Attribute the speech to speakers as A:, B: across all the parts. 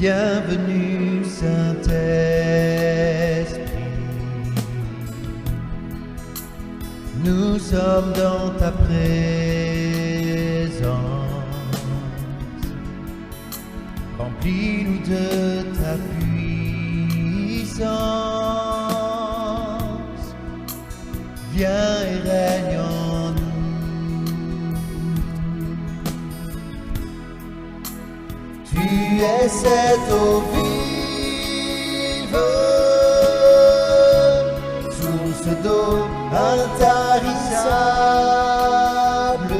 A: Bienvenue Saint-Esprit, nous sommes dans ta présence, remplis-nous de ta puissance, viens et règne en nous. Tu es cette eau vive, source d'eau intarissable,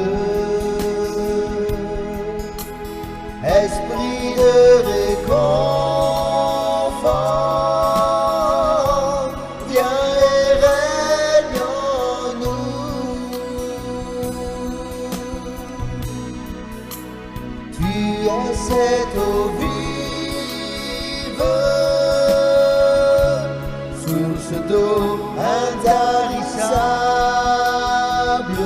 A: esprit de réconfort, viens et règne en nous. Tu es cette eau vive, source d'eau intarissable,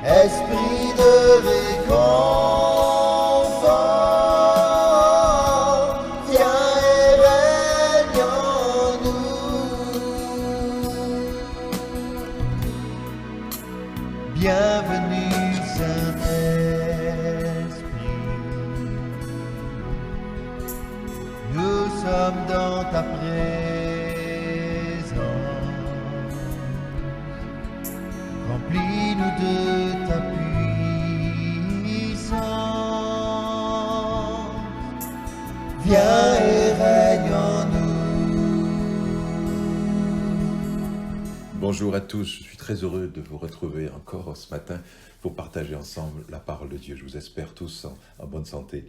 A: esprit de réconfort, viens et règne en nous. Bienvenue Saint-Esprit, nous sommes dans ta présence, remplis-nous de ta puissance, viens et règne en nous.
B: Bonjour à tous, je suis très heureux de vous retrouver encore ce matin pour partager ensemble la parole de Dieu. Je vous espère tous en bonne santé.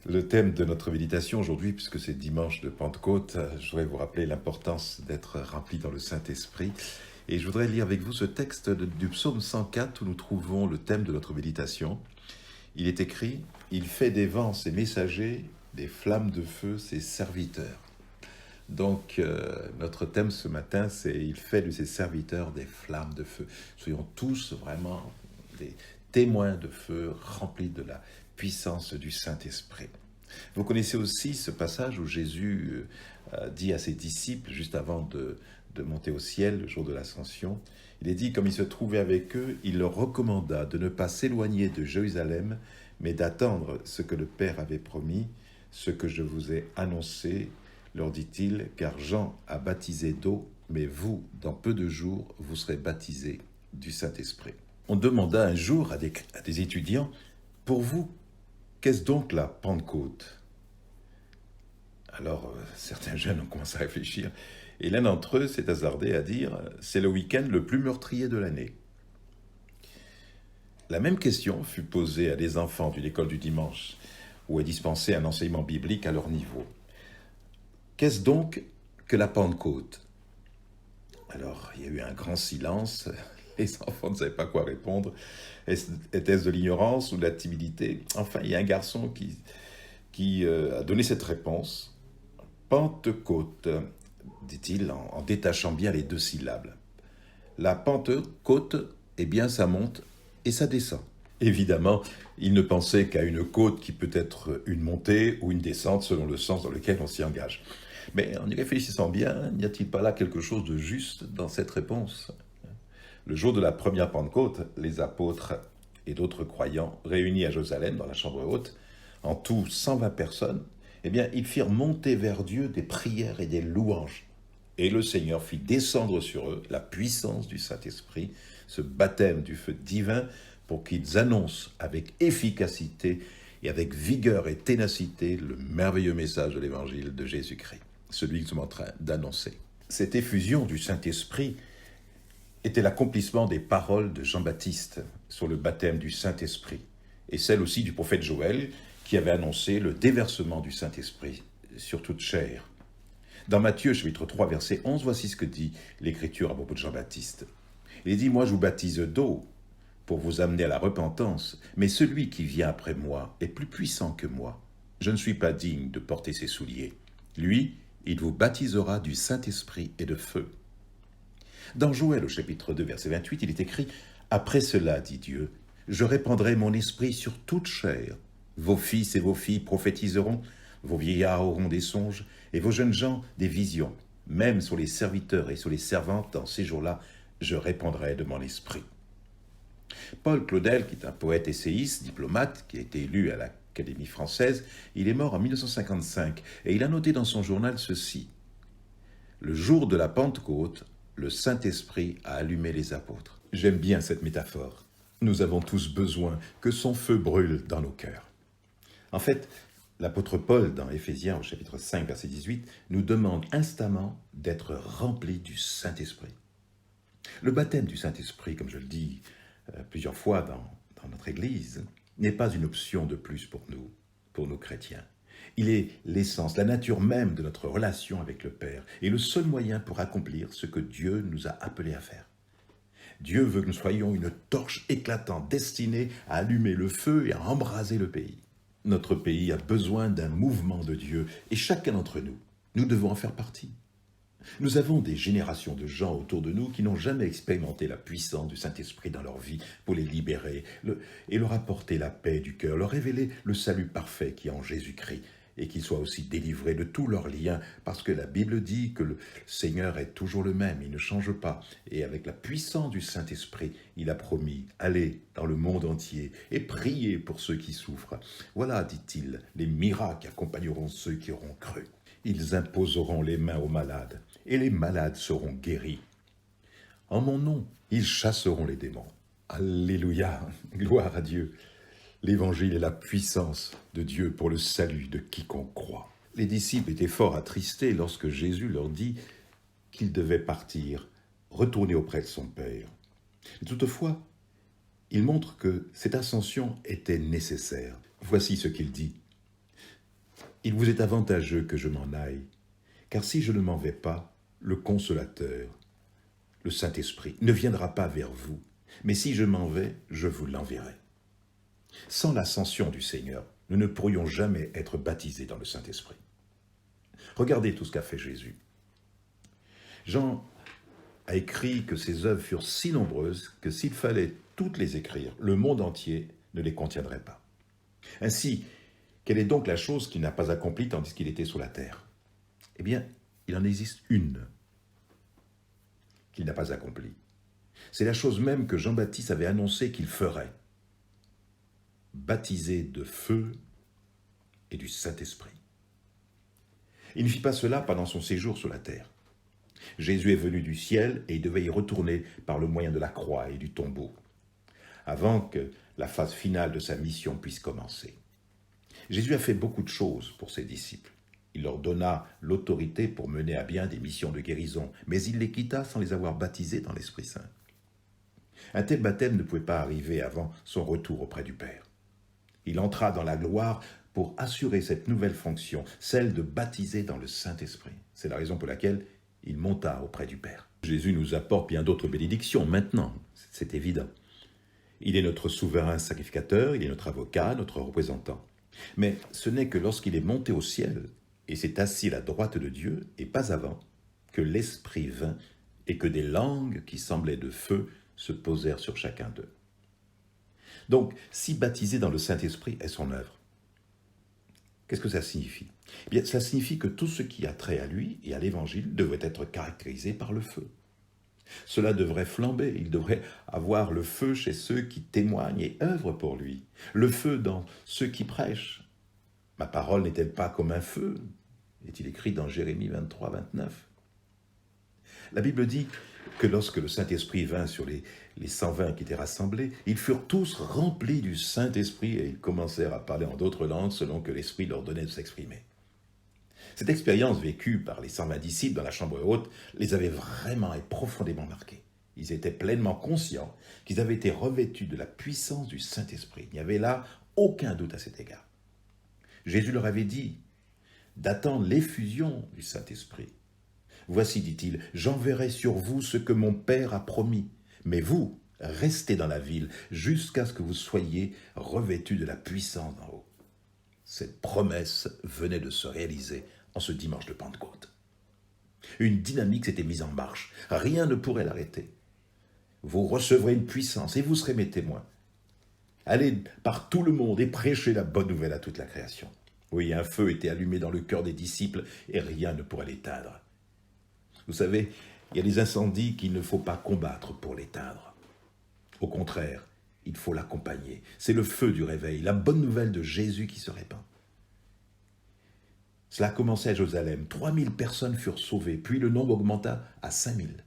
B: Le thème de notre méditation aujourd'hui, puisque c'est dimanche de Pentecôte, je voudrais vous rappeler l'importance d'être rempli dans le Saint-Esprit. Et je voudrais lire avec vous ce texte du psaume 104 où nous trouvons le thème de notre méditation. Il est écrit « Il fait des vents ses messagers, des flammes de feu ses serviteurs ». Donc, notre thème ce matin, c'est « Il fait de ses serviteurs des flammes de feu ». Soyons tous vraiment des témoins de feu remplis de la puissance du Saint-Esprit. Vous connaissez aussi ce passage où Jésus dit à ses disciples, juste avant de monter au ciel, le jour de l'Ascension, il est dit, comme il se trouvait avec eux, il leur recommanda de ne pas s'éloigner de Jérusalem, mais d'attendre ce que le Père avait promis, ce que je vous ai annoncé, leur dit-il, car Jean a baptisé d'eau, mais vous, dans peu de jours, vous serez baptisés du Saint-Esprit. On demanda un jour à des étudiants, pour vous, qu'est-ce donc la Pentecôte? Alors, certains jeunes ont commencé à réfléchir, et l'un d'entre eux s'est hasardé à dire « c'est le week-end le plus meurtrier de l'année ». La même question fut posée à des enfants d'une école du dimanche, où est dispensé un enseignement biblique à leur niveau. Qu'est-ce donc que la Pentecôte? Alors, il y a eu un grand silence, les enfants ne savaient pas quoi répondre. Était-ce de l'ignorance ou de la timidité? Enfin, il y a un garçon qui a donné cette réponse. Pentecôte, dit-il en détachant bien les deux syllabes. La Pentecôte, eh bien, ça monte et ça descend. Évidemment, il ne pensait qu'à une côte qui peut être une montée ou une descente selon le sens dans lequel on s'y engage. Mais en y réfléchissant bien, n'y a-t-il pas là quelque chose de juste dans cette réponse? Le jour de la première Pentecôte, les apôtres et d'autres croyants réunis à Jérusalem dans la chambre haute, en tout 120 personnes, eh bien, ils firent monter vers Dieu des prières et des louanges. Et le Seigneur fit descendre sur eux la puissance du Saint-Esprit, ce baptême du feu divin, pour qu'ils annoncent avec efficacité et avec vigueur et ténacité le merveilleux message de l'Évangile de Jésus-Christ, celui que nous sommes en train d'annoncer. Cette effusion du Saint-Esprit était l'accomplissement des paroles de Jean-Baptiste sur le baptême du Saint-Esprit, et celle aussi du prophète Joël, qui avait annoncé le déversement du Saint-Esprit sur toute chair. Dans Matthieu, chapitre 3, verset 11, voici ce que dit l'Écriture à propos de Jean-Baptiste. Il dit « Moi, je vous baptise d'eau pour vous amener à la repentance, mais celui qui vient après moi est plus puissant que moi. Je ne suis pas digne de porter ses souliers. Lui, il vous baptisera du Saint-Esprit et de feu. » Dans Joël, au chapitre 2, verset 28, il est écrit « Après cela, dit Dieu, je répandrai mon esprit sur toute chair. Vos fils et vos filles prophétiseront, vos vieillards auront des songes, et vos jeunes gens des visions. Même sur les serviteurs et sur les servantes, dans ces jours-là, je répandrai de mon esprit. Paul Claudel, qui est un poète essayiste, diplomate, qui a été élu à l'Académie française, il est mort en 1955, et il a noté dans son journal ceci. Le jour de la Pentecôte, le Saint-Esprit a allumé les apôtres. J'aime bien cette métaphore. Nous avons tous besoin que son feu brûle dans nos cœurs. En fait, l'apôtre Paul, dans Éphésiens au chapitre 5, verset 18, nous demande instamment d'être remplis du Saint-Esprit. Le baptême du Saint-Esprit, comme je le dis plusieurs fois dans notre Église, n'est pas une option de plus pour nous chrétiens. Il est l'essence, la nature même de notre relation avec le Père et le seul moyen pour accomplir ce que Dieu nous a appelés à faire. Dieu veut que nous soyons une torche éclatante destinée à allumer le feu et à embraser le pays. Notre pays a besoin d'un mouvement de Dieu et chacun d'entre nous, nous devons en faire partie. Nous avons des générations de gens autour de nous qui n'ont jamais expérimenté la puissance du Saint-Esprit dans leur vie pour les libérer et leur apporter la paix du cœur, leur révéler le salut parfait qui est en Jésus-Christ et qu'ils soient aussi délivrés de tous leurs liens parce que la Bible dit que le Seigneur est toujours le même, il ne change pas et avec la puissance du Saint-Esprit, il a promis « Allez dans le monde entier et priez pour ceux qui souffrent. Voilà, dit-il, les miracles accompagneront ceux qui auront cru. Ils imposeront les mains aux malades et les malades seront guéris. En mon nom, ils chasseront les démons. Alléluia, gloire à Dieu. L'évangile est la puissance de Dieu pour le salut de quiconque croit. Les disciples étaient fort attristés lorsque Jésus leur dit qu'il devait partir, retourner auprès de son Père. Mais toutefois, il montre que cette ascension était nécessaire. Voici ce qu'il dit. Il vous est avantageux que je m'en aille, car si je ne m'en vais pas, le Consolateur, le Saint-Esprit, ne viendra pas vers vous, mais si je m'en vais, je vous l'enverrai. Sans l'ascension du Seigneur, nous ne pourrions jamais être baptisés dans le Saint-Esprit. Regardez tout ce qu'a fait Jésus. Jean a écrit que ses œuvres furent si nombreuses que s'il fallait toutes les écrire, le monde entier ne les contiendrait pas. Ainsi, quelle est donc la chose qu'il n'a pas accomplie tandis qu'il était sur la terre? Eh bien, il en existe une qu'il n'a pas accomplie. C'est la chose même que Jean-Baptiste avait annoncé qu'il ferait. Baptisé de feu et du Saint-Esprit. Il ne fit pas cela pendant son séjour sur la terre. Jésus est venu du ciel et il devait y retourner par le moyen de la croix et du tombeau, avant que la phase finale de sa mission puisse commencer. Jésus a fait beaucoup de choses pour ses disciples. Il leur donna l'autorité pour mener à bien des missions de guérison, mais il les quitta sans les avoir baptisés dans l'Esprit Saint. Un tel baptême ne pouvait pas arriver avant son retour auprès du Père. Il entra dans la gloire pour assurer cette nouvelle fonction, celle de baptiser dans le Saint-Esprit. C'est la raison pour laquelle il monta auprès du Père. Jésus nous apporte bien d'autres bénédictions maintenant, c'est évident. Il est notre souverain sacrificateur, il est notre avocat, notre représentant. Mais ce n'est que lorsqu'il est monté au ciel et s'est assis à la droite de Dieu, et pas avant, que l'Esprit vint et que des langues qui semblaient de feu se posèrent sur chacun d'eux. Donc, si baptiser dans le Saint-Esprit est son œuvre, qu'est-ce que ça signifie? Eh bien, ça signifie que tout ce qui a trait à lui et à l'Évangile devrait être caractérisé par le feu. Cela devrait flamber, il devrait avoir le feu chez ceux qui témoignent et œuvrent pour lui, le feu dans ceux qui prêchent. Ma parole n'est-elle pas comme un feu? Est-il écrit dans Jérémie 23, 29. La Bible dit que lorsque le Saint-Esprit vint sur les 120 qui étaient rassemblés, ils furent tous remplis du Saint-Esprit et ils commencèrent à parler en d'autres langues selon que l'Esprit leur donnait de s'exprimer. Cette expérience vécue par les 120 disciples dans la chambre haute les avait vraiment et profondément marqués. Ils étaient pleinement conscients qu'ils avaient été revêtus de la puissance du Saint-Esprit. Il n'y avait là aucun doute à cet égard. Jésus leur avait dit d'attendre l'effusion du Saint-Esprit. Voici, dit-il, j'enverrai sur vous ce que mon Père a promis, mais vous, restez dans la ville jusqu'à ce que vous soyez revêtus de la puissance d'en haut. Cette promesse venait de se réaliser en ce dimanche de Pentecôte. Une dynamique s'était mise en marche, rien ne pourrait l'arrêter. Vous recevrez une puissance et vous serez mes témoins. Allez par tout le monde et prêchez la bonne nouvelle à toute la création. Oui, un feu était allumé dans le cœur des disciples et rien ne pourrait l'éteindre. Vous savez, il y a des incendies qu'il ne faut pas combattre pour l'éteindre. Au contraire, il faut l'accompagner. C'est le feu du réveil, la bonne nouvelle de Jésus qui se répand. Cela a commencé à Jérusalem. 3000 personnes furent sauvées, puis le nombre augmenta à 5000.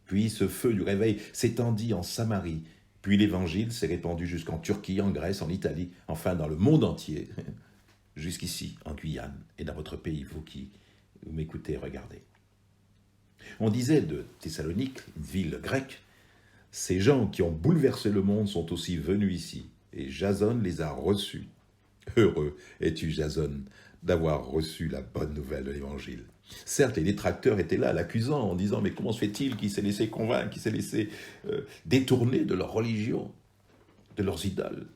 B: Puis ce feu du réveil s'étendit en Samarie. Puis l'évangile s'est répandu jusqu'en Turquie, en Grèce, en Italie, enfin dans le monde entier, jusqu'ici, en Guyane, et dans votre pays, vous qui vous m'écoutez, regardez. On disait de Thessalonique, une ville grecque, ces gens qui ont bouleversé le monde sont aussi venus ici, et Jason les a reçus. Heureux es-tu, Jason, d'avoir reçu la bonne nouvelle de l'Évangile. Certes, les détracteurs étaient là, l'accusant, en disant « Mais comment se fait-il qu'il s'est laissé convaincre, qu'il s'est laissé détourner de leur religion, de leurs idoles ?»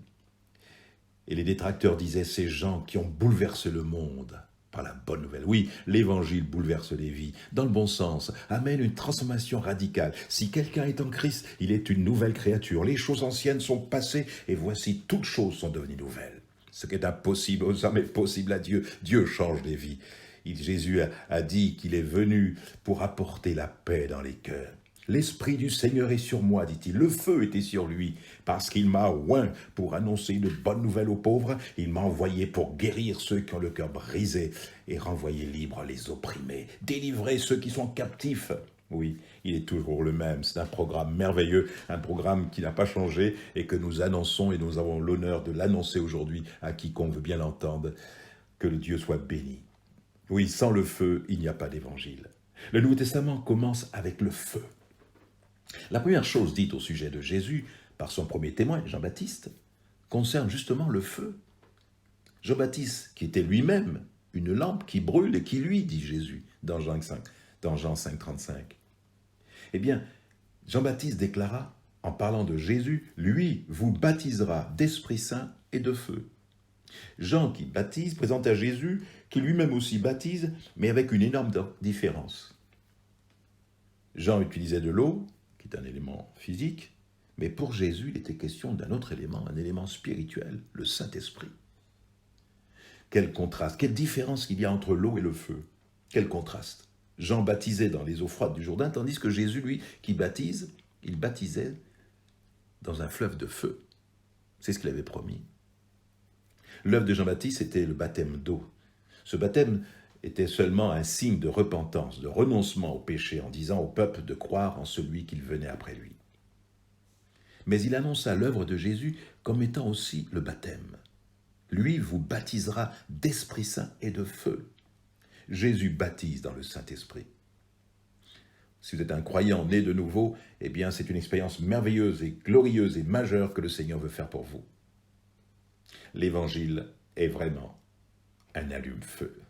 B: Et les détracteurs disaient « Ces gens qui ont bouleversé le monde par la bonne nouvelle. » Oui, l'Évangile bouleverse les vies, dans le bon sens, amène une transformation radicale. Si quelqu'un est en Christ, il est une nouvelle créature. Les choses anciennes sont passées, et voici, toutes choses sont devenues nouvelles. Ce qui est impossible aux hommes est possible à Dieu. Dieu change les vies. Jésus a dit qu'il est venu pour apporter la paix dans les cœurs. L'Esprit du Seigneur est sur moi, dit-il. Le feu était sur lui, parce qu'il m'a oint pour annoncer une bonne nouvelle aux pauvres. Il m'a envoyé pour guérir ceux qui ont le cœur brisé et renvoyer libres les opprimés, délivrer ceux qui sont captifs. Oui, il est toujours le même. C'est un programme merveilleux, un programme qui n'a pas changé et que nous annonçons, et nous avons l'honneur de l'annoncer aujourd'hui à quiconque veut bien l'entendre. Que le Dieu soit béni. Oui, sans le feu, il n'y a pas d'évangile. Le Nouveau Testament commence avec le feu. La première chose dite au sujet de Jésus par son premier témoin, Jean-Baptiste, concerne justement le feu. Jean-Baptiste, qui était lui-même une lampe qui brûle et qui lui, dit Jésus, dans Jean 5, 35. Eh bien, Jean-Baptiste déclara, en parlant de Jésus, « Lui vous baptisera d'Esprit Saint et de feu. » Jean qui baptise présente à Jésus qui lui-même aussi baptise, mais avec une énorme différence. Jean utilisait de l'eau, qui est un élément physique, mais pour Jésus, il était question d'un autre élément, un élément spirituel, le Saint-Esprit. Quel contraste, quelle différence qu'il y a entre l'eau et le feu. Quel contraste. Jean baptisait dans les eaux froides du Jourdain, tandis que Jésus, lui, qui baptise, il baptisait dans un fleuve de feu. C'est ce qu'il avait promis. L'œuvre de Jean-Baptiste était le baptême d'eau. Ce baptême était seulement un signe de repentance, de renoncement au péché, en disant au peuple de croire en celui qu'il venait après lui. Mais il annonça l'œuvre de Jésus comme étant aussi le baptême. Lui vous baptisera d'Esprit Saint et de feu. Jésus baptise dans le Saint-Esprit. Si vous êtes un croyant né de nouveau, eh bien c'est une expérience merveilleuse et glorieuse et majeure que le Seigneur veut faire pour vous. L'Évangile est vraiment un allume-feu.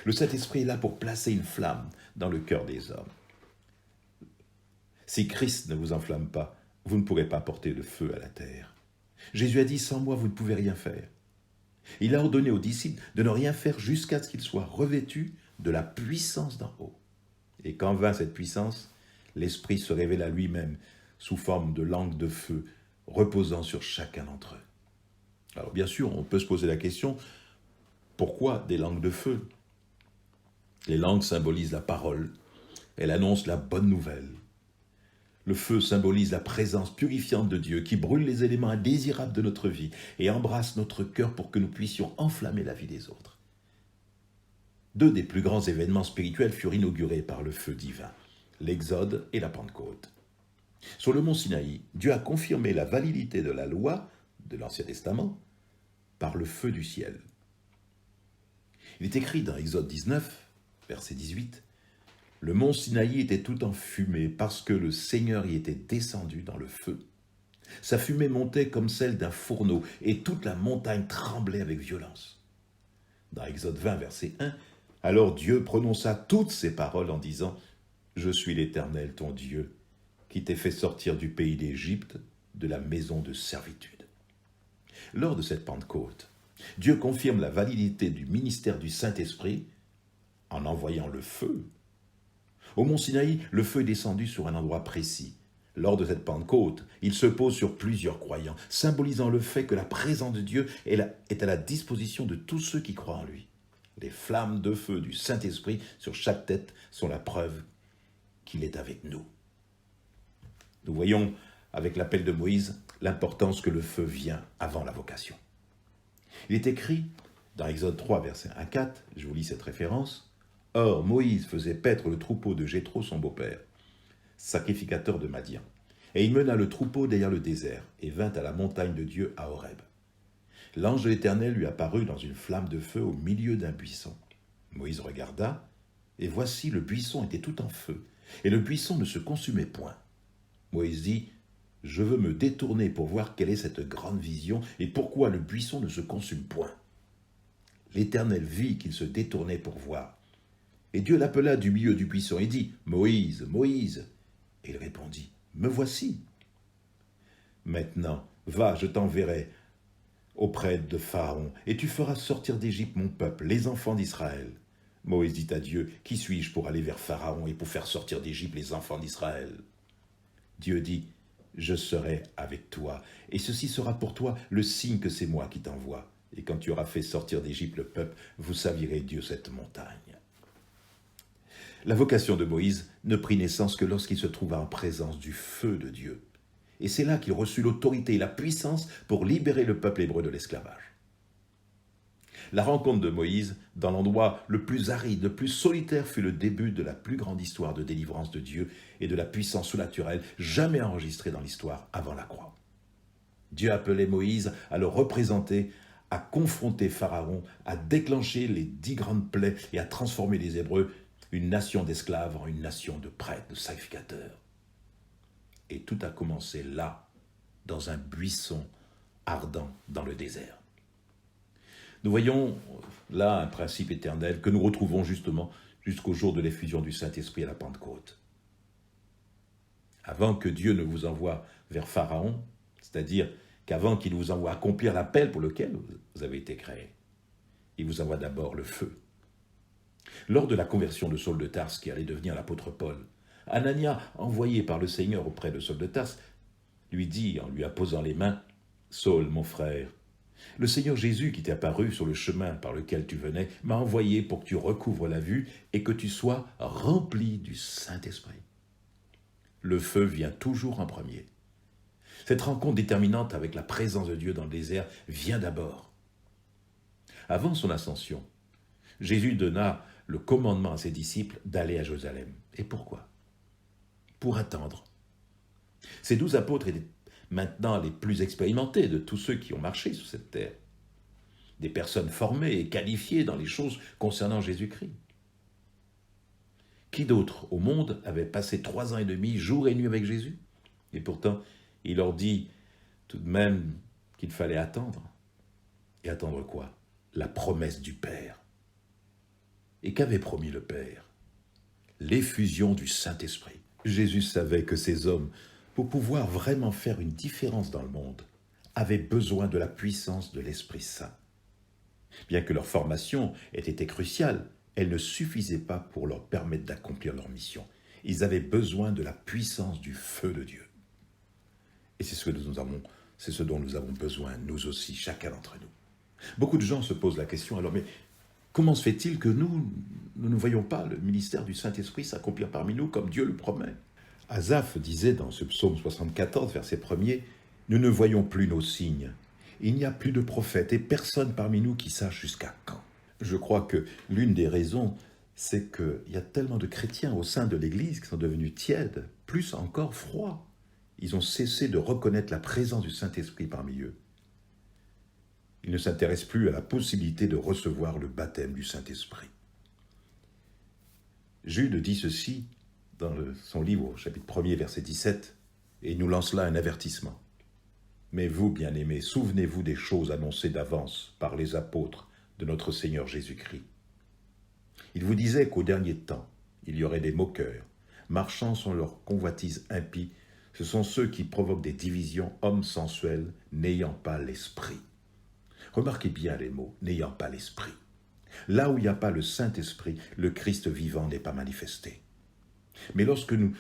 B: Le Saint-Esprit est là pour placer une flamme dans le cœur des hommes. Si Christ ne vous enflamme pas, vous ne pourrez pas porter le feu à la terre. Jésus a dit, sans moi, vous ne pouvez rien faire. Il a ordonné aux disciples de ne rien faire jusqu'à ce qu'ils soient revêtus de la puissance d'en haut. Et quand vint cette puissance, l'Esprit se révéla lui-même sous forme de langue de feu, reposant sur chacun d'entre eux. Alors bien sûr, on peut se poser la question, pourquoi des langues de feu? Les langues symbolisent la parole, elles annoncent la bonne nouvelle. Le feu symbolise la présence purifiante de Dieu qui brûle les éléments indésirables de notre vie et embrasse notre cœur pour que nous puissions enflammer la vie des autres. Deux des plus grands événements spirituels furent inaugurés par le feu divin, l'Exode et la Pentecôte. Sur le mont Sinaï, Dieu a confirmé la validité de la loi de l'Ancien Testament par le feu du ciel. Il est écrit dans Exode 19, verset 18, « Le mont Sinaï était tout en fumée parce que le Seigneur y était descendu dans le feu. Sa fumée montait comme celle d'un fourneau et toute la montagne tremblait avec violence. » Dans Exode 20, verset 1, « Alors Dieu prononça toutes ces paroles en disant, « Je suis l'Éternel, ton Dieu, qui t'ai fait sortir du pays d'Égypte, de la maison de servitude. » Lors de cette Pentecôte, Dieu confirme la validité du ministère du Saint-Esprit en envoyant le feu. Au mont Sinaï, le feu est descendu sur un endroit précis, Lors de cette Pentecôte, il se pose sur plusieurs croyants, symbolisant le fait que la présence de Dieu est à la disposition de tous ceux qui croient en lui. Les flammes de feu du Saint-Esprit sur chaque tête sont la preuve qu'il est avec nous. Nous voyons, avec l'appel de Moïse, l'importance que le feu vient avant la vocation. Il est écrit, dans Exode 3, versets 1 à 4, je vous lis cette référence, « Or, Moïse faisait paître le troupeau de Jéthro, son beau-père, sacrificateur de Madian. Et il mena le troupeau derrière le désert, et vint à la montagne de Dieu à Horeb. L'ange de l'Éternel lui apparut dans une flamme de feu au milieu d'un buisson. Moïse regarda, et voici le buisson était tout en feu, et le buisson ne se consumait point. Moïse dit, « Je veux me détourner pour voir quelle est cette grande vision, et pourquoi le buisson ne se consume point. » L'Éternel vit qu'il se détournait pour voir. Et Dieu l'appela du milieu du buisson et dit, « Moïse, Moïse !» Et il répondit, « Me voici. » Maintenant, va, je t'enverrai auprès de Pharaon, et tu feras sortir d'Égypte mon peuple, les enfants d'Israël. Moïse dit à Dieu, « Qui suis-je pour aller vers Pharaon et pour faire sortir d'Égypte les enfants d'Israël ?» Dieu dit, « Je serai avec toi, et ceci sera pour toi le signe que c'est moi qui t'envoie. Et quand tu auras fait sortir d'Égypte le peuple, vous savirez Dieu cette montagne. » La vocation de Moïse ne prit naissance que lorsqu'il se trouva en présence du feu de Dieu. Et c'est là qu'il reçut l'autorité et la puissance pour libérer le peuple hébreu de l'esclavage. La rencontre de Moïse dans l'endroit le plus aride, le plus solitaire fut le début de la plus grande histoire de délivrance de Dieu et de la puissance surnaturelle jamais enregistrée dans l'histoire avant la croix. Dieu appelait Moïse à le représenter, à confronter Pharaon, à déclencher les 10 grandes plaies et à transformer les Hébreux, une nation d'esclaves en une nation de prêtres, de sacrificateurs. Et tout a commencé là, dans un buisson ardent dans le désert. Nous voyons là un principe éternel que nous retrouvons justement jusqu'au jour de l'effusion du Saint-Esprit à la Pentecôte. Avant que Dieu ne vous envoie vers Pharaon, c'est-à-dire qu'avant qu'il vous envoie accomplir l'appel pour lequel vous avez été créé, il vous envoie d'abord le feu. Lors de la conversion de Saul de Tarse, qui allait devenir l'apôtre Paul, Anania, envoyé par le Seigneur auprès de Saul de Tarse, lui dit, en lui apposant les mains, « Saul, mon frère, le Seigneur Jésus qui t'est apparu sur le chemin par lequel tu venais m'a envoyé pour que tu recouvres la vue et que tu sois rempli du Saint-Esprit. » Le feu vient toujours en premier. Cette rencontre déterminante avec la présence de Dieu dans le désert vient d'abord. Avant son ascension, Jésus donna le commandement à ses disciples d'aller à Jérusalem. Et pourquoi ? Pour attendre. Ces 12 apôtres étaient maintenant les plus expérimentés de tous ceux qui ont marché sur cette terre. Des personnes formées et qualifiées dans les choses concernant Jésus-Christ. Qui d'autre au monde avait passé 3 ans et demi, jour et nuit avec Jésus ? Et pourtant, il leur dit tout de même qu'il fallait attendre. Et attendre quoi ? La promesse du Père. Et qu'avait promis le Père ? L'effusion du Saint-Esprit. Jésus savait que ces hommes, pour pouvoir vraiment faire une différence dans le monde, avaient besoin de la puissance de l'Esprit Saint. Bien que leur formation ait été cruciale, elle ne suffisait pas pour leur permettre d'accomplir leur mission. Ils avaient besoin de la puissance du feu de Dieu. Et c'est ce dont nous avons besoin, nous aussi, chacun d'entre nous. Beaucoup de gens se posent la question, alors, mais comment se fait-il que nous ne voyons pas le ministère du Saint-Esprit s'accomplir parmi nous comme Dieu le promet ? Asaph disait dans ce psaume 74, verset 1er, « Nous ne voyons plus nos signes. Il n'y a plus de prophètes et personne parmi nous qui sache jusqu'à quand. » Je crois que l'une des raisons, c'est qu'il y a tellement de chrétiens au sein de l'Église qui sont devenus tièdes, plus encore froids. Ils ont cessé de reconnaître la présence du Saint-Esprit parmi eux. Ils ne s'intéressent plus à la possibilité de recevoir le baptême du Saint-Esprit. Jude dit ceci dans son livre, au chapitre 1er, verset 17, et il nous lance là un avertissement. « Mais vous, bien-aimés, souvenez-vous des choses annoncées d'avance par les apôtres de notre Seigneur Jésus-Christ. Il vous disait qu'au dernier temps, il y aurait des moqueurs, marchant sur leur convoitise impie. Ce sont ceux qui provoquent des divisions, hommes sensuels, n'ayant pas l'esprit. » Remarquez bien les mots, n'ayant pas l'esprit. Là où il n'y a pas le Saint-Esprit, le Christ vivant n'est pas manifesté. Mais lorsque nous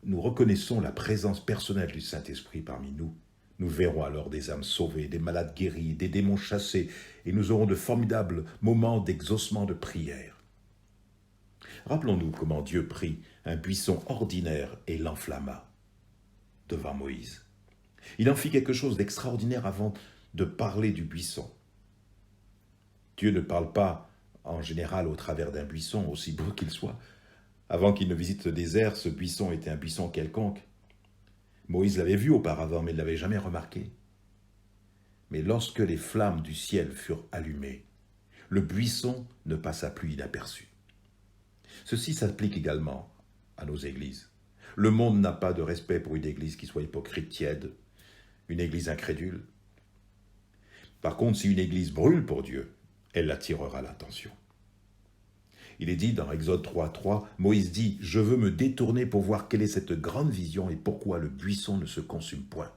B: nous reconnaissons la présence personnelle du Saint-Esprit parmi nous, nous verrons alors des âmes sauvées, des malades guéris, des démons chassés, et nous aurons de formidables moments d'exaucement de prière. Rappelons-nous comment Dieu prit un buisson ordinaire et l'enflamma devant Moïse. Il en fit quelque chose d'extraordinaire avant de parler du buisson. Dieu ne parle pas en général au travers d'un buisson, aussi beau qu'il soit. Avant qu'il ne visite le désert, ce buisson était un buisson quelconque. Moïse l'avait vu auparavant, mais ne l'avait jamais remarqué. Mais lorsque les flammes du ciel furent allumées, le buisson ne passa plus inaperçu. Ceci s'applique également à nos églises. Le monde n'a pas de respect pour une église qui soit hypocrite, tiède, une église incrédule. Par contre, si une église brûle pour Dieu, elle attirera l'attention. Il est dit dans Exode 3:3, Moïse dit « Je veux me détourner pour voir quelle est cette grande vision et pourquoi le buisson ne se consume point. »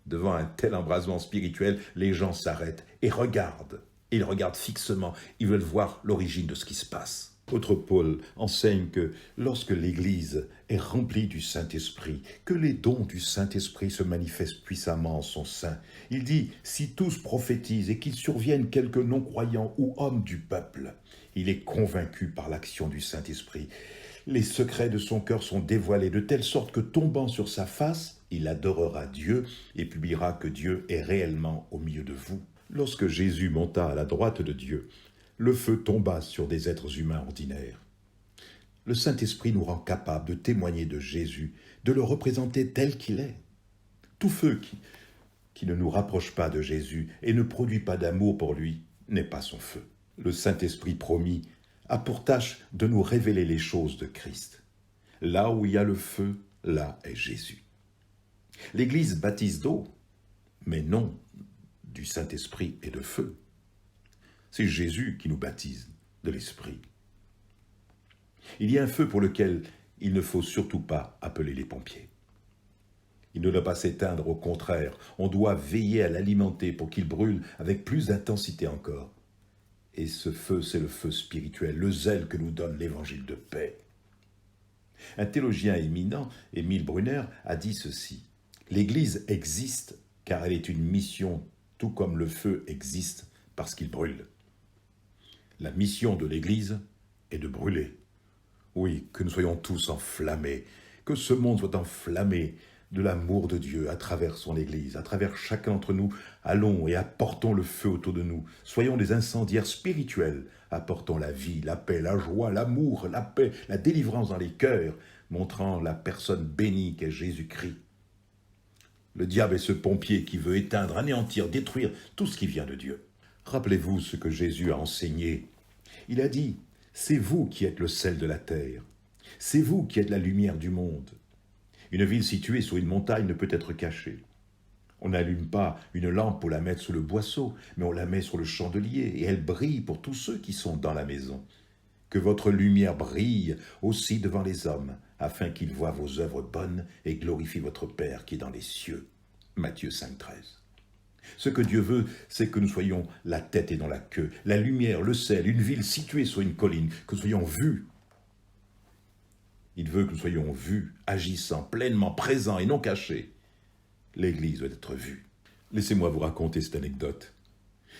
B: Devant un tel embrasement spirituel, les gens s'arrêtent et regardent. Ils regardent fixement, ils veulent voir l'origine de ce qui se passe. Autre Paul enseigne que lorsque l'Église est remplie du Saint-Esprit, que les dons du Saint-Esprit se manifestent puissamment en son sein. Il dit « Si tous prophétisent et qu'il survienne quelques non-croyants ou hommes du peuple, il est convaincu par l'action du Saint-Esprit. Les secrets de son cœur sont dévoilés de telle sorte que tombant sur sa face, il adorera Dieu et publiera que Dieu est réellement au milieu de vous. » Lorsque Jésus monta à la droite de Dieu, le feu tomba sur des êtres humains ordinaires. Le Saint-Esprit nous rend capables de témoigner de Jésus, de le représenter tel qu'il est. Tout feu qui ne nous rapproche pas de Jésus et ne produit pas d'amour pour lui n'est pas son feu. Le Saint-Esprit promis a pour tâche de nous révéler les choses de Christ. Là où il y a le feu, là est Jésus. L'Église baptise d'eau, mais non du Saint-Esprit et de feu. C'est Jésus qui nous baptise de l'Esprit. Il y a un feu pour lequel il ne faut surtout pas appeler les pompiers. Il ne doit pas s'éteindre, au contraire, on doit veiller à l'alimenter pour qu'il brûle avec plus d'intensité encore. Et ce feu, c'est le feu spirituel, le zèle que nous donne l'évangile de paix. Un théologien éminent, Émile Brunner, a dit ceci. L'Église existe car elle est une mission, tout comme le feu existe parce qu'il brûle. La mission de l'Église est de brûler. Oui, que nous soyons tous enflammés, que ce monde soit enflammé de l'amour de Dieu à travers son Église, à travers chacun d'entre nous. Allons et apportons le feu autour de nous. Soyons des incendiaires spirituels, apportons la vie, la paix, la joie, l'amour, la paix, la délivrance dans les cœurs, montrant la personne bénie qu'est Jésus-Christ. Le diable est ce pompier qui veut éteindre, anéantir, détruire tout ce qui vient de Dieu. Rappelez-vous ce que Jésus a enseigné. Il a dit, « C'est vous qui êtes le sel de la terre. C'est vous qui êtes la lumière du monde. » Une ville située sur une montagne ne peut être cachée. On n'allume pas une lampe pour la mettre sous le boisseau, mais on la met sur le chandelier et elle brille pour tous ceux qui sont dans la maison. Que votre lumière brille aussi devant les hommes, afin qu'ils voient vos œuvres bonnes et glorifient votre Père qui est dans les cieux. Matthieu 5,13. Ce que Dieu veut, c'est que nous soyons la tête et non la queue, la lumière, le sel, une ville située sur une colline, que nous soyons vus. Il veut que nous soyons vus, agissant, pleinement présents et non cachés. L'Église doit être vue. Laissez-moi vous raconter cette anecdote.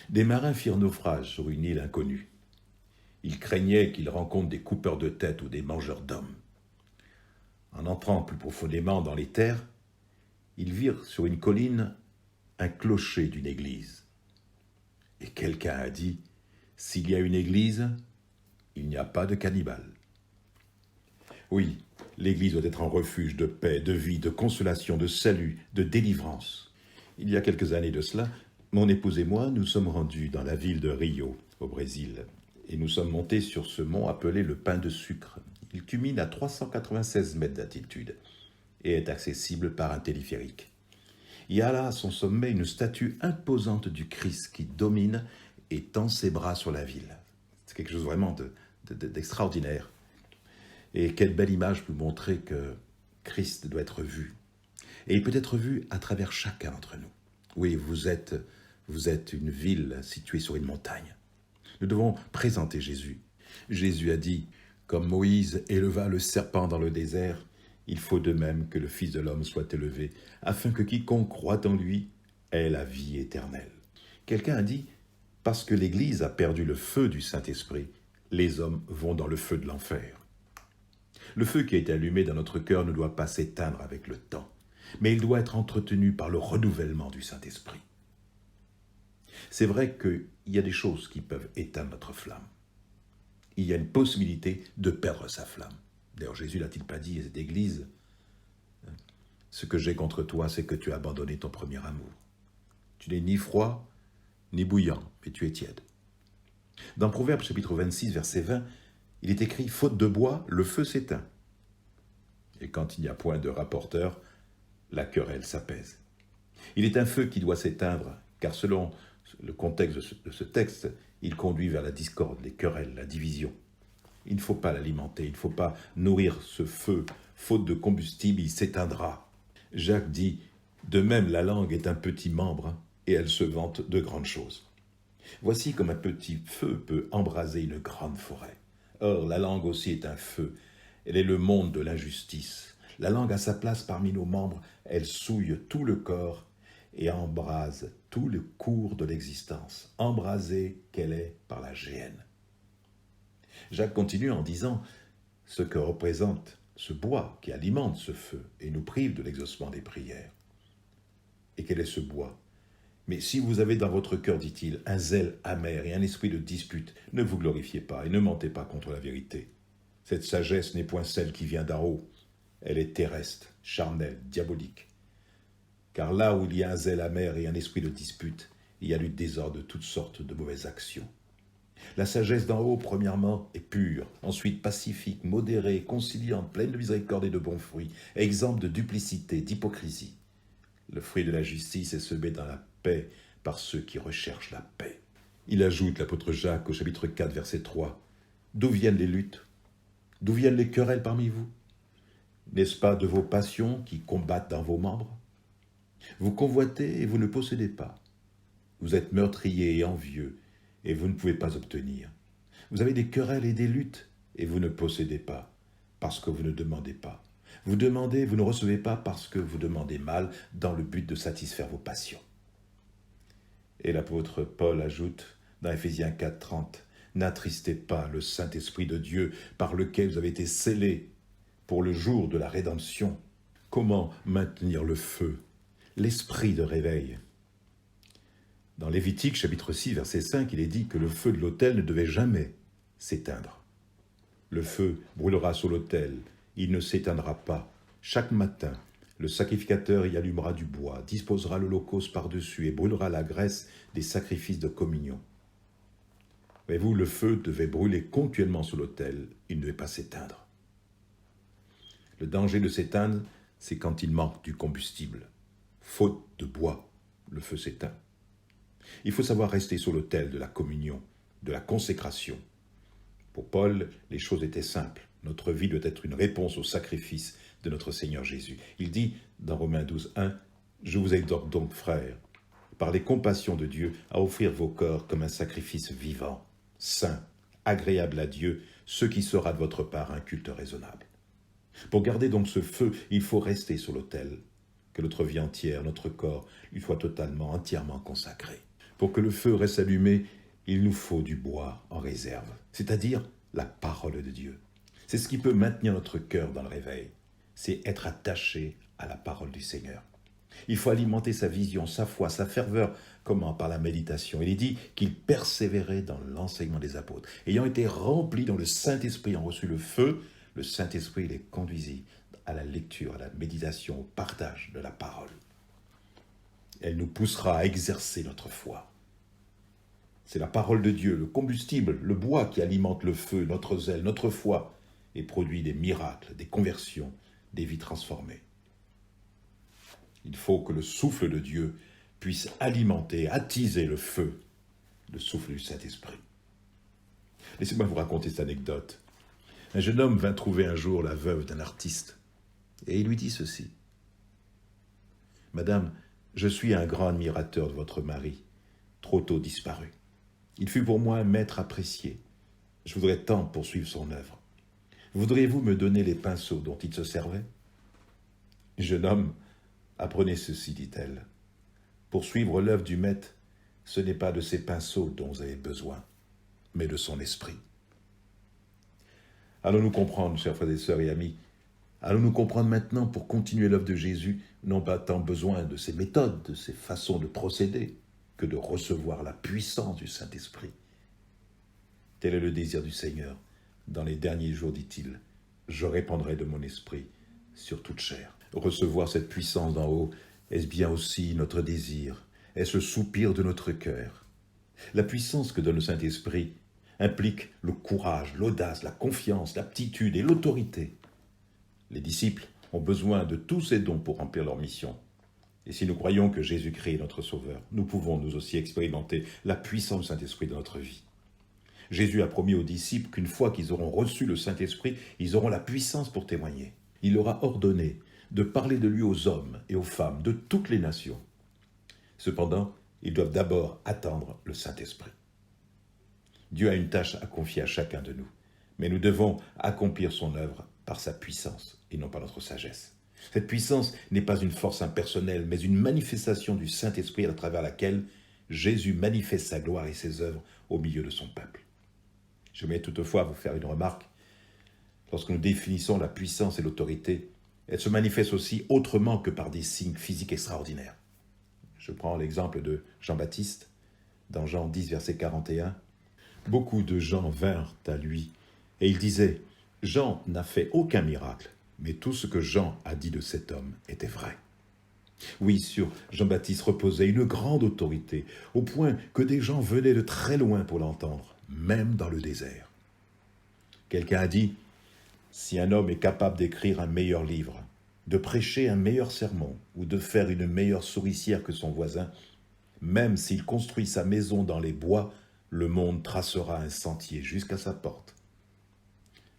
B: Des marins firent naufrage sur une île inconnue. Ils craignaient qu'ils rencontrent des coupeurs de tête ou des mangeurs d'hommes. En entrant plus profondément dans les terres, ils virent sur une colline un clocher d'une église. Et quelqu'un a dit, « S'il y a une église, il n'y a pas de cannibales. » Oui, l'église doit être un refuge de paix, de vie, de consolation, de salut, de délivrance. Il y a quelques années de cela, mon épouse et moi nous sommes rendus dans la ville de Rio, au Brésil, et nous sommes montés sur ce mont appelé le Pain de Sucre. Il culmine à 396 mètres d'altitude et est accessible par un téléphérique. Il y a là à son sommet une statue imposante du Christ qui domine et tend ses bras sur la ville. C'est quelque chose vraiment d'extraordinaire. Et quelle belle image pour montrer que Christ doit être vu. Et il peut être vu à travers chacun d'entre nous. Oui, vous êtes une ville située sur une montagne. Nous devons présenter Jésus. Jésus a dit, comme Moïse éleva le serpent dans le désert, il faut de même que le Fils de l'homme soit élevé, afin que quiconque croit en lui ait la vie éternelle. Quelqu'un a dit, parce que l'Église a perdu le feu du Saint-Esprit, les hommes vont dans le feu de l'enfer. Le feu qui a été allumé dans notre cœur ne doit pas s'éteindre avec le temps, mais il doit être entretenu par le renouvellement du Saint-Esprit. C'est vrai qu'il y a des choses qui peuvent éteindre notre flamme. Il y a une possibilité de perdre sa flamme. D'ailleurs, Jésus n'a-t-il pas dit à cette Église, « Ce que j'ai contre toi, c'est que tu as abandonné ton premier amour. Tu n'es ni froid, ni bouillant, mais tu es tiède. » Dans Proverbes chapitre 26, verset 20, il est écrit « Faute de bois, le feu s'éteint. » Et quand il n'y a point de rapporteur, la querelle s'apaise. Il est un feu qui doit s'éteindre, car selon le contexte de ce texte, il conduit vers la discorde, les querelles, la division. Il ne faut pas l'alimenter, il ne faut pas nourrir ce feu. Faute de combustible, il s'éteindra. Jacques dit, de même la langue est un petit membre, et elle se vante de grandes choses. Voici comme un petit feu peut embraser une grande forêt. Or, la langue aussi est un feu. Elle est le monde de l'injustice. La langue a sa place parmi nos membres, elle souille tout le corps et embrase tout le cours de l'existence, embrasée qu'elle est par la géhenne. Jacques continue en disant ce que représente ce bois qui alimente ce feu et nous prive de l'exaucement des prières. Et quel est ce bois? Mais si vous avez dans votre cœur, dit-il, un zèle amer et un esprit de dispute, ne vous glorifiez pas et ne mentez pas contre la vérité. Cette sagesse n'est point celle qui vient d'en haut, elle est terrestre, charnelle, diabolique. Car là où il y a un zèle amer et un esprit de dispute, il y a du désordre de toutes sortes de mauvaises actions. La sagesse d'en haut, premièrement, est pure, ensuite pacifique, modérée, conciliante, pleine de miséricorde et de bons fruits, exempte de duplicité, d'hypocrisie. Le fruit de la justice est semé dans la paix par ceux qui recherchent la paix. Il ajoute, l'apôtre Jacques, au chapitre 4, verset 3, « D'où viennent les luttes? D'où viennent les querelles parmi vous? N'est-ce pas de vos passions qui combattent dans vos membres? Vous convoitez et vous ne possédez pas. Vous êtes meurtriers et envieux, et vous ne pouvez pas obtenir. Vous avez des querelles et des luttes, et vous ne possédez pas, parce que vous ne demandez pas. Vous demandez, vous ne recevez pas parce que vous demandez mal, dans le but de satisfaire vos passions. » Et l'apôtre Paul ajoute, dans Éphésiens 4, 30, « N'attristez pas le Saint-Esprit de Dieu, par lequel vous avez été scellés pour le jour de la rédemption. » Comment maintenir le feu, l'esprit de réveil? Dans Lévitique, chapitre 6, verset 5, il est dit que le feu de l'autel ne devait jamais s'éteindre. Le feu brûlera sur l'autel, il ne s'éteindra pas. Chaque matin, le sacrificateur y allumera du bois, disposera l'holocauste par-dessus et brûlera la graisse des sacrifices de communion. Voyez-vous, le feu devait brûler continuellement sur l'autel, il ne devait pas s'éteindre. Le danger de s'éteindre, c'est quand il manque du combustible. Faute de bois, le feu s'éteint. Il faut savoir rester sur l'autel de la communion, de la consécration. Pour Paul, les choses étaient simples. Notre vie doit être une réponse au sacrifice de notre Seigneur Jésus. Il dit dans Romains 12, 1, « Je vous exhorte donc, frères, par les compassions de Dieu, à offrir vos corps comme un sacrifice vivant, saint, agréable à Dieu, ce qui sera de votre part un culte raisonnable. » Pour garder donc ce feu, il faut rester sur l'autel, que notre vie entière, notre corps, lui soit totalement, entièrement consacré. Pour que le feu reste allumé, il nous faut du bois en réserve, c'est-à-dire la parole de Dieu. C'est ce qui peut maintenir notre cœur dans le réveil, c'est être attaché à la parole du Seigneur. Il faut alimenter sa vision, sa foi, sa ferveur. Comment? Par la méditation. Il est dit qu'ils persévéraient dans l'enseignement des apôtres. Ayant été remplis dont le Saint-Esprit ont reçu le feu, le Saint-Esprit les conduisit à la lecture, à la méditation, au partage de la parole. Elle nous poussera à exercer notre foi. C'est la parole de Dieu, le combustible, le bois qui alimente le feu, notre zèle, notre foi, et produit des miracles, des conversions, des vies transformées. Il faut que le souffle de Dieu puisse alimenter, attiser le feu, le souffle du Saint-Esprit. Laissez-moi vous raconter cette anecdote. Un jeune homme vint trouver un jour la veuve d'un artiste, et il lui dit ceci. « Madame, je suis un grand admirateur de votre mari, trop tôt disparu. Il fut pour moi un maître apprécié. Je voudrais tant poursuivre son œuvre. Voudriez-vous me donner les pinceaux dont il se servait? Jeune homme, apprenez ceci, dit-elle. Pour suivre l'œuvre du Maître, ce n'est pas de ses pinceaux dont vous avez besoin, mais de son esprit. Allons-nous comprendre, chers frères et sœurs et amis, allons-nous comprendre maintenant pour continuer l'œuvre de Jésus, non pas tant besoin de ses méthodes, de ses façons de procéder, que de recevoir la puissance du Saint-Esprit. Tel est le désir du Seigneur. Dans les derniers jours, dit-il, je répandrai de mon esprit sur toute chair. Recevoir cette puissance d'en haut, est-ce bien aussi notre désir? Est-ce le soupir de notre cœur? La puissance que donne le Saint-Esprit implique le courage, l'audace, la confiance, l'aptitude et l'autorité. Les disciples ont besoin de tous ces dons pour remplir leur mission. Et si nous croyons que Jésus-Christ est notre Sauveur, nous pouvons nous aussi expérimenter la puissance du Saint-Esprit dans notre vie. Jésus a promis aux disciples qu'une fois qu'ils auront reçu le Saint-Esprit, ils auront la puissance pour témoigner. Il leur a ordonné de parler de lui aux hommes et aux femmes de toutes les nations. Cependant, ils doivent d'abord attendre le Saint-Esprit. Dieu a une tâche à confier à chacun de nous, mais nous devons accomplir son œuvre par sa puissance et non par notre sagesse. Cette puissance n'est pas une force impersonnelle, mais une manifestation du Saint-Esprit à travers laquelle Jésus manifeste sa gloire et ses œuvres au milieu de son peuple. Je vais toutefois vous faire une remarque. Lorsque nous définissons la puissance et l'autorité, elle se manifeste aussi autrement que par des signes physiques extraordinaires. Je prends l'exemple de Jean-Baptiste, dans Jean 10, verset 41. Beaucoup de gens vinrent à lui, et ils disaient, « Jean n'a fait aucun miracle, mais tout ce que Jean a dit de cet homme était vrai. » Oui, sur Jean-Baptiste reposait une grande autorité, au point que des gens venaient de très loin pour l'entendre, même dans le désert. Quelqu'un a dit, « Si un homme est capable d'écrire un meilleur livre, de prêcher un meilleur sermon ou de faire une meilleure souricière que son voisin, même s'il construit sa maison dans les bois, le monde tracera un sentier jusqu'à sa porte. »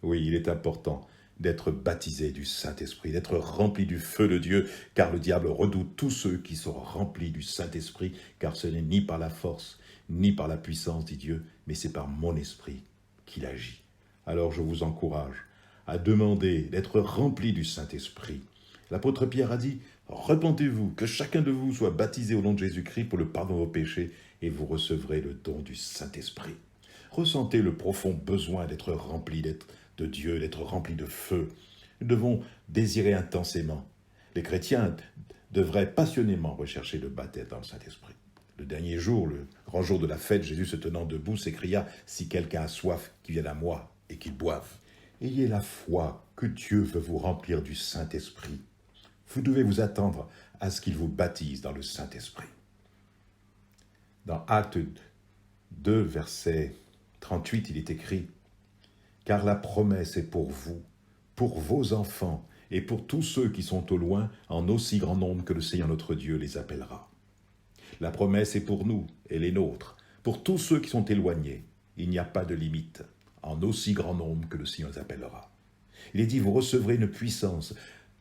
B: Oui, il est important d'être baptisé du Saint-Esprit, d'être rempli du feu de Dieu, car le diable redoute tous ceux qui sont remplis du Saint-Esprit, car ce n'est ni par la force, ni par la puissance, dit Dieu, mais c'est par mon esprit qu'il agit. Alors je vous encourage à demander d'être rempli du Saint-Esprit. L'apôtre Pierre a dit, « Repentez-vous, que chacun de vous soit baptisé au nom de Jésus-Christ pour le pardon de vos péchés, et vous recevrez le don du Saint-Esprit. » Ressentez le profond besoin d'être rempli de Dieu, d'être rempli de feu. Nous devons désirer intensément. Les chrétiens devraient passionnément rechercher le baptême dans le Saint-Esprit. Le dernier jour, le grand jour de la fête, Jésus se tenant debout s'écria, « Si quelqu'un a soif, qu'il vienne à moi et qu'il boive. » Ayez la foi que Dieu veut vous remplir du Saint-Esprit. Vous devez vous attendre à ce qu'il vous baptise dans le Saint-Esprit. Dans Actes 2, verset 38, il est écrit « Car la promesse est pour vous, pour vos enfants et pour tous ceux qui sont au loin, en aussi grand nombre que le Seigneur notre Dieu les appellera. » La promesse est pour nous, elle est nôtre, pour tous ceux qui sont éloignés. Il n'y a pas de limite, en aussi grand nombre que le Seigneur les appellera. Il est dit, vous recevrez une puissance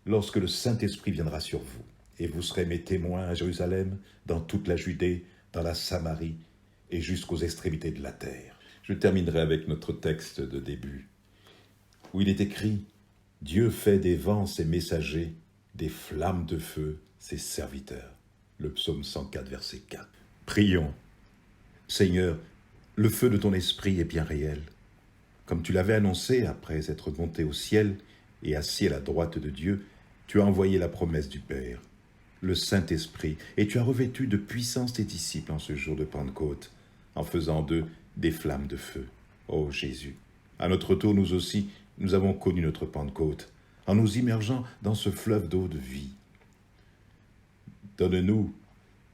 B: lorsque le Saint-Esprit viendra sur vous, et vous serez mes témoins à Jérusalem, dans toute la Judée, dans la Samarie et jusqu'aux extrémités de la terre. Je terminerai avec notre texte de début, où il est écrit « Dieu fait des vents ses messagers, des flammes de feu ses serviteurs ». Le psaume 104, verset 4. Prions. Seigneur, le feu de ton esprit est bien réel. Comme tu l'avais annoncé après être monté au ciel et assis à la droite de Dieu, tu as envoyé la promesse du Père, le Saint-Esprit, et tu as revêtu de puissance tes disciples en ce jour de Pentecôte, en faisant d'eux des flammes de feu. Ô Jésus, à notre tour, nous aussi, nous avons connu notre Pentecôte, en nous immergeant dans ce fleuve d'eau de vie. Donne-nous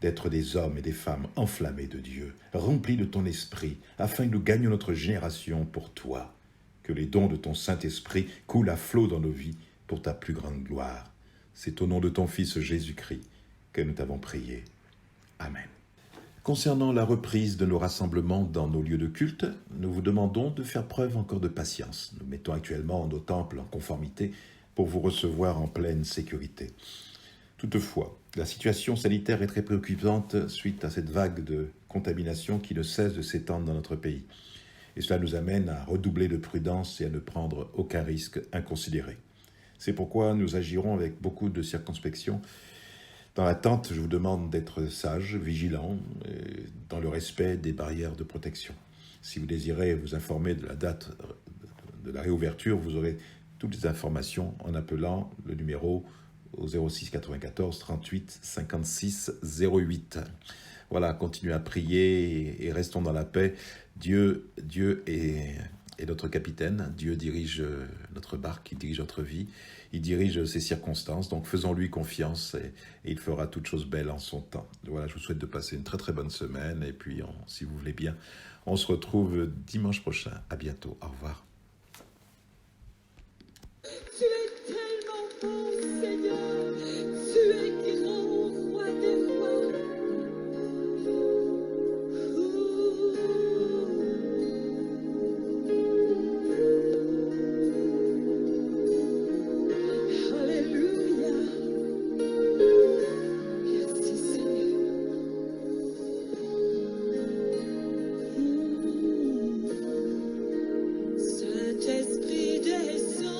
B: d'être des hommes et des femmes enflammés de Dieu, remplis de ton esprit, afin que nous gagnions notre génération pour toi. Que les dons de ton Saint-Esprit coulent à flot dans nos vies pour ta plus grande gloire. C'est au nom de ton Fils Jésus-Christ que nous t'avons prié. Amen. Concernant la reprise de nos rassemblements dans nos lieux de culte, nous vous demandons de faire preuve encore de patience. Nous mettons actuellement nos temples en conformité pour vous recevoir en pleine sécurité. Toutefois, la situation sanitaire est très préoccupante suite à cette vague de contamination qui ne cesse de s'étendre dans notre pays. Et cela nous amène à redoubler de prudence et à ne prendre aucun risque inconsidéré. C'est pourquoi nous agirons avec beaucoup de circonspection. Dans l'attente, je vous demande d'être sage, vigilant, dans le respect des barrières de protection. Si vous désirez vous informer de la date de la réouverture, vous aurez toutes les informations en appelant le numéro au 06 94 38 56 08. Voilà, continuez à prier et restons dans la paix. Dieu est notre capitaine. Dieu dirige notre barque, il dirige notre vie, il dirige ses circonstances. Donc faisons-lui confiance et il fera toutes choses belles en son temps. Voilà, je vous souhaite de passer une très très bonne semaine. Et puis, si vous voulez bien, on se retrouve dimanche prochain. À bientôt. Au revoir.
C: Tu es tellement bon, Seigneur. Tu es grand, roi des rois. Alléluia. Merci, Seigneur. Saint-Esprit descend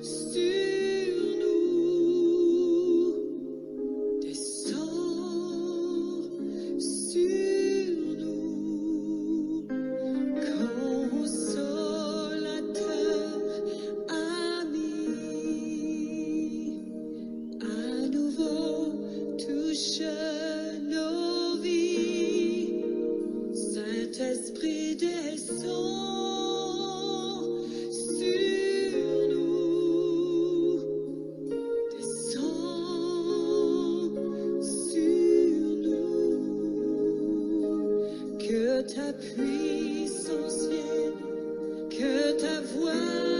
C: sur nous, descend sur nous, consolateur, ami, à nouveau touche nos vies. Saint-Esprit descend sur nous, descend sur nous, que ta puissance vienne, que ta voix